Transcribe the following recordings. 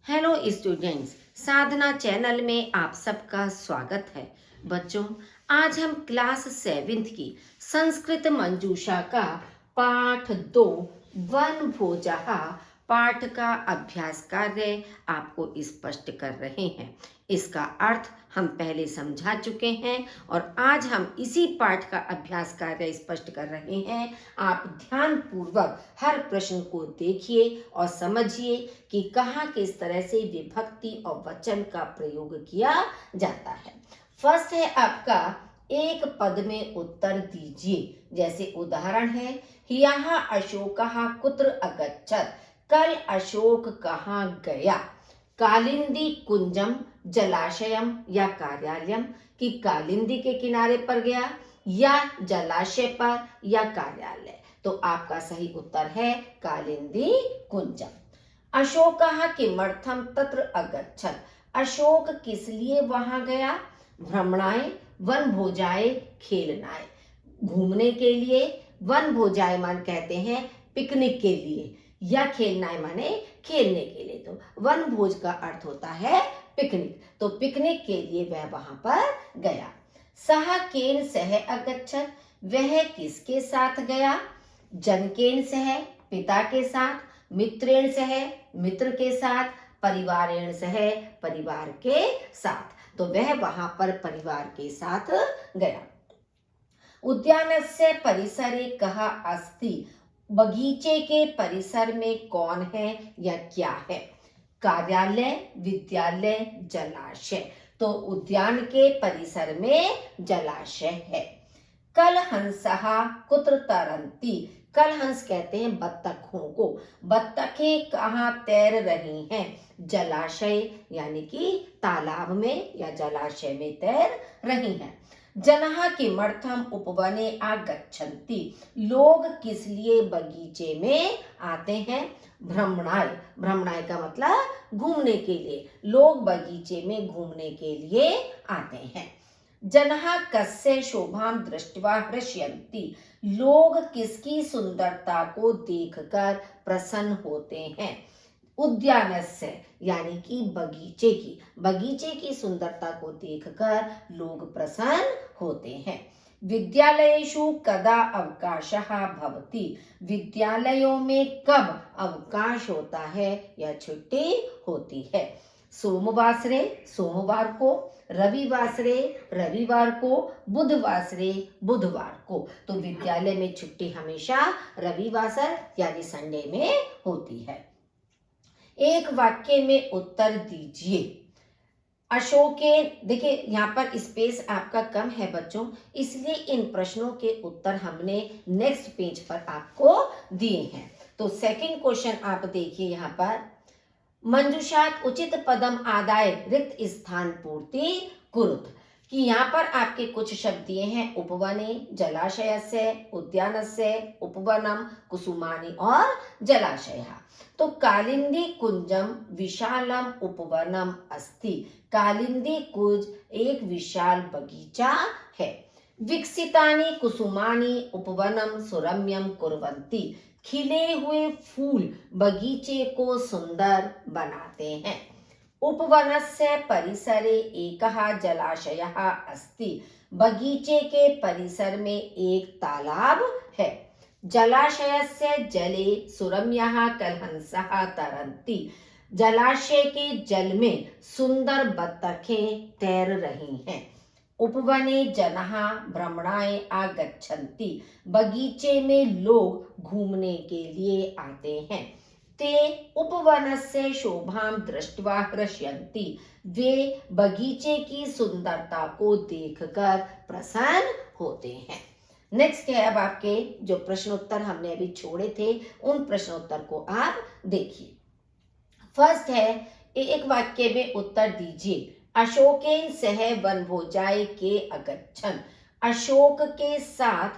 Hello students, साधना channel में आप सबका स्वागत है। बच्चों, आज हम क्लास 7th की संस्कृत मंजूषा का पाठ 2 वन भोजः पाठ का अभ्यास कार्य आपको स्पष्ट कर रहे हैं। इसका अर्थ हम पहले समझा चुके हैं और आज हम इसी पाठ का अभ्यास कार्य स्पष्ट कर रहे हैं। आप ध्यान पूर्वक हर प्रश्न को देखिए और समझिए कि कहाँ किस तरह से विभक्ति और वचन का प्रयोग किया जाता है। फर्स्ट है आपका एक पद में उत्तर दीजिए। जैसे उदाहरण है, ह्यः अशोकः कुत्र अगच्छत्। कल अशोक कहाँ गया। कालिंदी कुंजम जलाशयम या कार्यालयम, कि कालिंदी के किनारे पर गया या जलाशय पर या कार्यालय। तो आपका सही उत्तर है कालिंदी कुंजम। अशोकः किमर्थम तत्र अगच्छत्। अशोक किस लिए वहां गया। भ्रमणाय वन भोजाय खेलनाय, घूमने के लिए। वन भोजाय मान कहते हैं पिकनिक के लिए, या खेलनाय माने खेलने के लिए। तो वन भोज का अर्थ होता है पिकनिक, तो पिकनिक के लिए वह वहां पर गया। सह केन सह अगच्छत्, वह किसके साथ गया। जनकेन सह, पिता के साथ। मित्रेण सह, मित्र के साथ। परिवारेण सह, परिवार के साथ। तो वह वहां पर परिवार के साथ गया। उद्यानस्य परिसरे कः अस्ति, बगीचे के परिसर में कौन है या क्या है। कार्यालय, विद्यालय, जलाशय। तो उद्यान के परिसर में जलाशय है। कल हंसः कुत्र तरन्ति, कल हंस कहते हैं बत्तखों को। बत्तखें कहाँ तैर रही हैं। जलाशय यानी कि तालाब में या जलाशय में तैर रही हैं। जनः किमर्थम उपवने आगच्छन्ति, लोग किस लिए बगीचे में आते हैं। भ्रमणाय, भ्रमणाय का मतलब घूमने के लिए। लोग बगीचे में घूमने के लिए आते हैं। जनः कस्य शोभां दृष्ट्वा हृष्यन्ति, लोग किसकी सुंदरता को देखकर प्रसन्न होते हैं। उद्यानस्य यानी कि बगीचे की सुंदरता को देखकर लोग प्रसन्न होते हैं। विद्यालयेषु कदा अवकाशः भवति, विद्यालयों में कब अवकाश होता है या छुट्टी होती है। सोमवासरे, सोमवार को। रविवासरे, रविवार को। बुधवासरे, बुधवार को। तो विद्यालय में छुट्टी हमेशा रविवासर यानी संडे में होती है। एक वाक्य में उत्तर दीजिए। अशोके, देखिए यहाँ पर स्पेस आपका कम है बच्चों, इसलिए इन प्रश्नों के उत्तर हमने नेक्स्ट पेज पर आपको दिए हैं। तो सेकंड क्वेश्चन आप देखिए यहाँ पर, मंजुषात उचित पदम आदाय रिक्त स्थान पूर्ति कुरुत, कि यहाँ पर आपके कुछ शब्द दिए हैं। उपवने, जलाशयस्य, उद्यानस्य, उपवनम, कुसुमानी और जलाशयः। तो कालिंदी कुंजम विशालम उपवनम अस्ति, कालिंदी कुंज एक विशाल बगीचा है। विकसितानि कुसुमानि उपवनम सुरम्यम कुर्वन्ति, खिले हुए फूल बगीचे को सुंदर बनाते हैं। उपवनस्य परिसरे एकः जलाशयः अस्ति, बगीचे के परिसर में एक तालाब है। जलाशयस्य जले सुरम्यः कलहंसः तरन्ति, जलाशय के जल में सुंदर बत्तखें तैर रही हैं। उपवने जनः भ्रमणाय आगच्छन्ति, बगीचे में लोग घूमने के लिए आते हैं। ते उपवनस्य शोभां दृष्ट्वा हृष्यन्ति, वे बगीचे की सुंदरता को देखकर प्रसन्न होते हैं। नेक्स्ट है अब आपके जो प्रश्नोत्तर हमने अभी छोड़े थे, उन प्रश्नोत्तर को आप देखिए। फर्स्ट है, एक वाक्य में उत्तर दीजिए। अशोकेन सह वनभोजाय के अगच्छन्, अशोक के साथ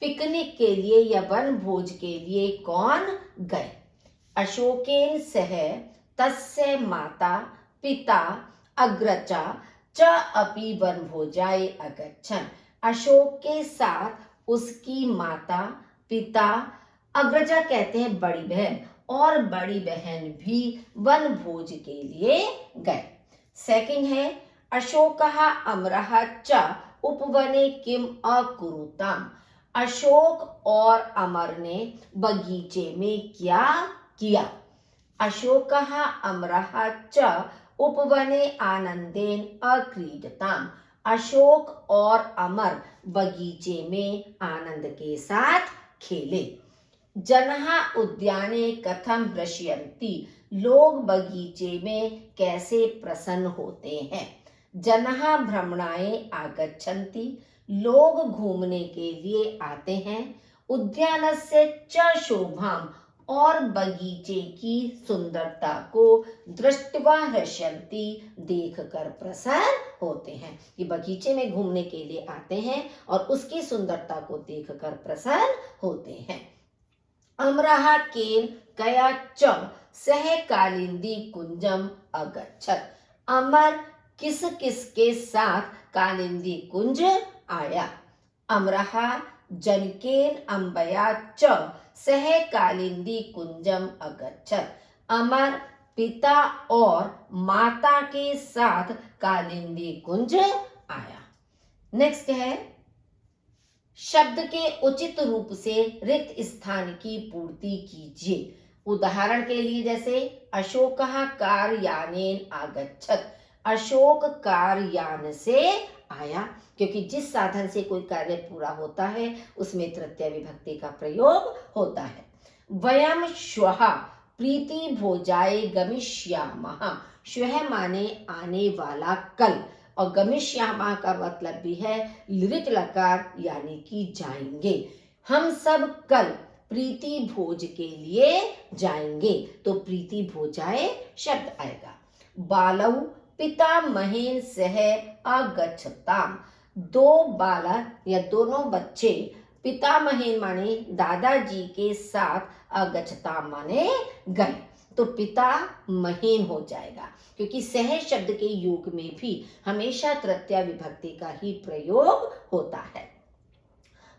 पिकनिक के लिए या वन भोज के लिए कौन गए। अशोकेन सह तस्य माता पिता अग्रजा च अपि वनभोजाय अगच्छन्, अशोक के साथ उसकी माता पिता, अग्रजा कहते हैं बड़ी बहन, और बड़ी बहन भी वन भोज के लिए गए। सेकंड है अशोकः अमरः च उपवने किम अकुरुताम। अशोक और अमर ने बगीचे में क्या किया। अशोकः अमरः च उपवने आनंदेन अक्रीडताम। अशोक और अमर बगीचे में आनंद के साथ खेले। जनः उद्याने कथम हृष्यन्ति। लोग बगीचे में कैसे प्रसन्न होते हैं। जनः भ्रमणाय आगच्छन्ति। लोग घूमने के लिए आते हैं। उद्यानस्य च शोभाम। और बगीचे की सुंदरता को दृष्ट्वा हृष्यन्ति। देखकर प्रसन्न होते हैं। ये बगीचे में घूमने के लिए आते हैं और उसकी सुंदरता को देखकर प्रसन्न होते हैं। अमरः केन कया च सह कालिंदी कुंजम अगच्छत। अमर किस किस के साथ कालिंदी कुंज आया। अमरः जनकेन अंबया च सह कालिंदी कुंजम अगच्छत। अमर पिता और माता के साथ कालिंदी कुंज आया। नेक्स्ट है शब्द के उचित रूप से रिक्त स्थान की पूर्ति कीजिए। उदाहरण के लिए जैसे अशोकः कारयानेन आगच्छत। अशोक कारयान से आया, क्योंकि जिस साधन से कोई कार्य पूरा होता है उसमें तृतीया विभक्ति का प्रयोग होता है। वयम श्वः प्रीति भोजाय गमिष्यामः। श्वः माने आने वाला कल, और गमिष्यामः का मतलब भी है लिट लकार यानी कि जाएंगे। हम सब कल प्रीति भोज के लिए जाएंगे, तो प्रीति भोजाए शब्द आएगा। बालौ पिता महेन सह अगच्छताम। दो बालक या दोनों बच्चे पितामहेन माने दादाजी के साथ अगच्छताम माने गए, तो पिता महेन हो जाएगा, क्योंकि सह शब्द के योग में भी हमेशा तृतीया विभक्ति का ही प्रयोग होता है।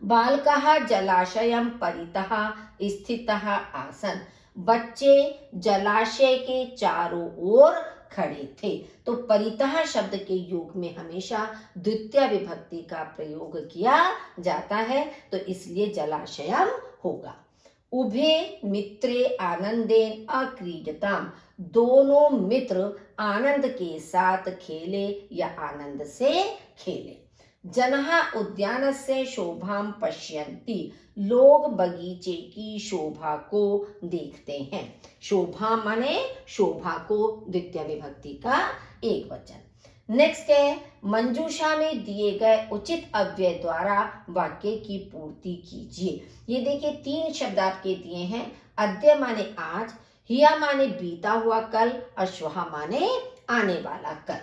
बालकः जलाशयं परितः स्थितः आसन। बच्चे जलाशय के चारों ओर खड़े थे, तो परितः शब्द के योग में हमेशा द्वितीय विभक्ति का प्रयोग किया जाता है, तो इसलिए जलाशयम होगा। उभे मित्रे आनंदेन अक्रीडताम। दोनों मित्र आनंद के साथ खेले या आनंद से खेले। जनः उद्यानस्य शोभां पश्यन्ति। लोग बगीचे की शोभा को देखते हैं। शोभा माने शोभा को द्वितीय विभक्ति का एक वचन। नेक्स्ट है मंजूषा में दिए गए उचित अव्यय द्वारा वाक्य की पूर्ति कीजिए। ये देखिए तीन शब्द आपके दिए हैं। अद्य माने आज, हिया माने बीता हुआ कल, और श्वः माने आने वाला कल।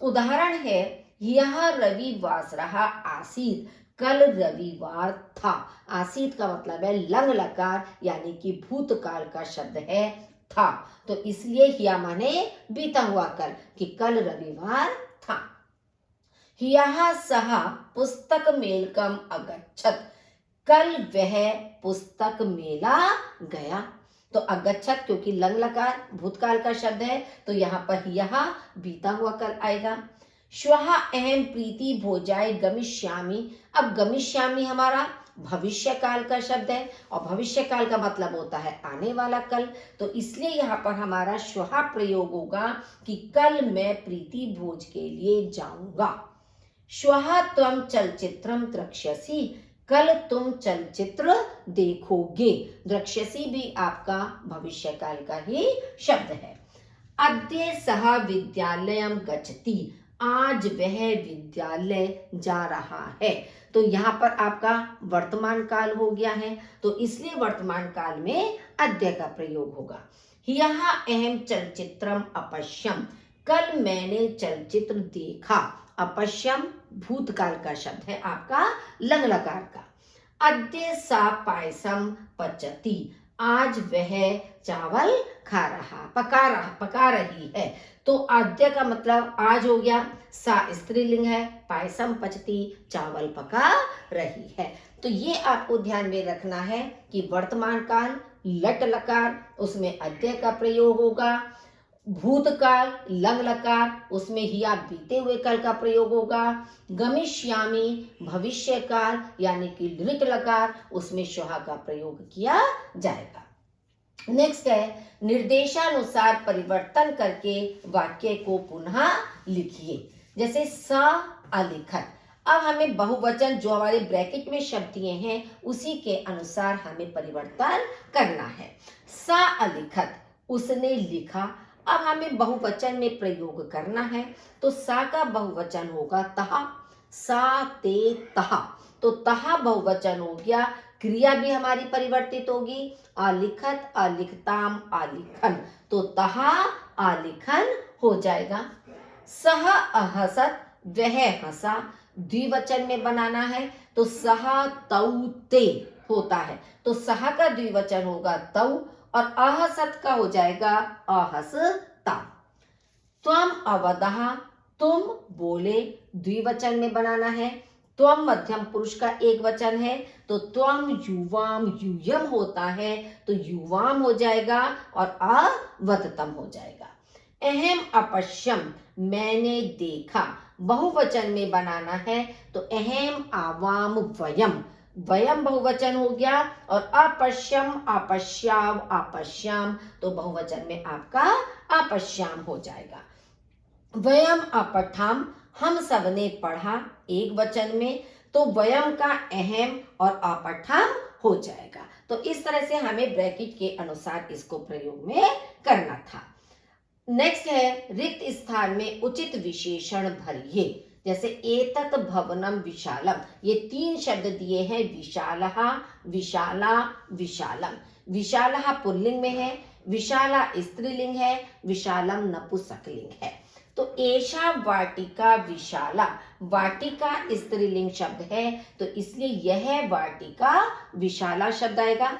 उदाहरण है यह रविवासरः आसीत्। कल रविवार था। आसीत का मतलब है लंग लकार यानी कि भूतकाल का शब्द है था, तो इसलिए हिया माने बीता हुआ कल, कि कल रविवार था। हियः सः पुस्तक मेलकम अगच्छत। कल वह पुस्तक मेला गया, तो अगच्छत क्योंकि लंग लकार भूतकाल का शब्द है, तो यहाँ पर यह बीता हुआ कल आएगा। श्वः अहम प्रीति भोजाय गमिष्यामि। अब गमिष्यामि हमारा भविष्य काल का शब्द है, और भविष्य काल का मतलब होता है आने वाला कल, तो इसलिए यहाँ पर हमारा श्वः प्रयोग होगा कि कल मैं प्रीति भोज के लिए जाऊंगा। श्वः त्वं चलचित्रं द्रक्ष्यसि। कल तुम चलचित्र देखोगे। द्रक्ष्यसि भी आपका भविष्य काल का ही शब्द है। अद्य सः विद्यालयं गच्छति। आज वह विद्यालय जा रहा है, तो यहाँ पर आपका वर्तमान काल हो गया है, तो इसलिए वर्तमान काल में अद्य का प्रयोग होगा। ह्यः अहम चलचित्रम अपश्यम। कल मैंने चलचित्र देखा। अपश्यम भूतकाल का शब्द है आपका लंग लकार का। अद्य सा पायसम पचति। आज वह चावल पका रही है, तो अद्य का मतलब आज हो गया, सा स्त्रीलिंग है, पायसम पचती चावल पका रही है। तो ये आपको ध्यान में रखना है कि वर्तमान काल लट लकार उसमें अद्य का प्रयोग होगा। भूतकाल लंग लकार उसमें हिया बीते हुए कल का प्रयोग होगा। गमिष्यामि भविष्य काल यानी कि लृट लकार उसमें श्वः का प्रयोग किया जाएगा। नेक्स्ट है निर्देशानुसार परिवर्तन करके वाक्य को पुनः लिखिए। जैसे स अलिखत, अब हमें बहुवचन जो हमारे ब्रैकेट में शब्द दिए हैं उसी के अनुसार हमें परिवर्तन करना है। स अलिखत उसने लिखा, अब हमें बहुवचन में प्रयोग करना है तो सा का बहुवचन होगा तहा, सा ते तहा, तो तहा बहुवचन हो गया। क्रिया भी हमारी परिवर्तित होगी, आलिखत आलिखताम आलिखन, तो तहा आलिखन हो जाएगा। सह अहसत वह हंसा, द्विवचन में बनाना है तो सह तौ ते होता है, तो सह का द्विवचन होगा तौ और अहसत का हो जाएगा अहसता। त्वम अवदहा तुम बोले, द्विवचन में बनाना है। त्वम मध्यम पुरुष का एक वचन है तो त्वम युवाम यूयम होता है तो युवाम हो जाएगा और अवदतम हो जाएगा। अहम अपश्यम मैंने देखा, बहुवचन में बनाना है तो अहम आवाम वयम, वयम बहुवचन हो गया और अपश्यम अपश्याव अपश्याम तो बहुवचन में आपका अपश्याम हो जाएगा। वयम अपठाम हम सबने पढ़ा, एक वचन में तो वयम का अहम और अपठाम हो जाएगा। तो इस तरह से हमें ब्रैकेट के अनुसार इसको प्रयोग में करना था। नेक्स्ट है रिक्त स्थान में उचित विशेषण भरिए। जैसे एतत् भवनम विशालम, ये तीन शब्द दिए हैं, विशालः विशाला विशालम। विशालः पुल्लिंग में है, विशाला स्त्रीलिंग है, विशालम नपुंसकलिंग है। तो एषा वाटिका विशाला, वाटिका स्त्रीलिंग शब्द है तो इसलिए यह वाटिका विशाला शब्द आएगा।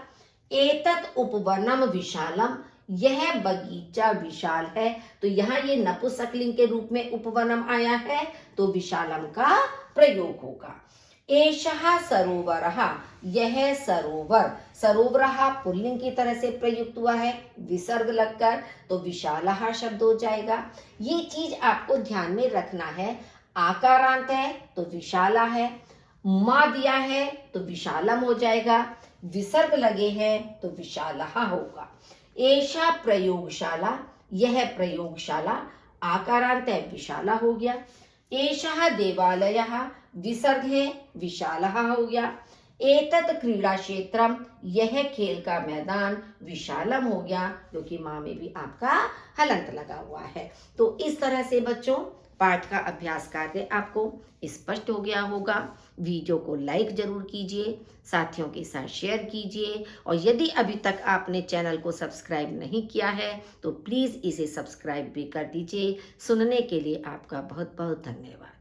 एतत् उपवनम विशालम, यह बगीचा विशाल है तो यहाँ ये नपुंसकलिंग के रूप में उपवनम आया है तो विशालम का प्रयोग होगा। एषः सरोवरः, यह सरोवर, सरोवरः पुल्लिंग की तरह से प्रयुक्त हुआ है, विसर्ग लगकर तो विशालः शब्द हो जाएगा। ये चीज आपको ध्यान में रखना है, आकारांत है तो विशाला है, माँ दिया है तो विशालम हो जाएगा, विसर्ग लगे हैं तो विशालः होगा। एषा प्रयोगशाला, यह प्रयोगशाला, आकारांत है विशाला हो गया। एषः देवालयः, विसर्ग है विशालः हो गया। एतत् क्रीड़ा क्षेत्रम, यह खेल का मैदान, विशालम हो गया क्योंकि माँ में भी आपका हलंत लगा हुआ है। तो इस तरह से बच्चों पाठ का अभ्यास कार्य आपको स्पष्ट हो गया होगा। वीडियो को लाइक जरूर कीजिए, साथियों के साथ शेयर कीजिए और यदि अभी तक आपने चैनल को सब्सक्राइब नहीं किया है तो प्लीज़ इसे सब्सक्राइब भी कर दीजिए। सुनने के लिए आपका बहुत बहुत धन्यवाद।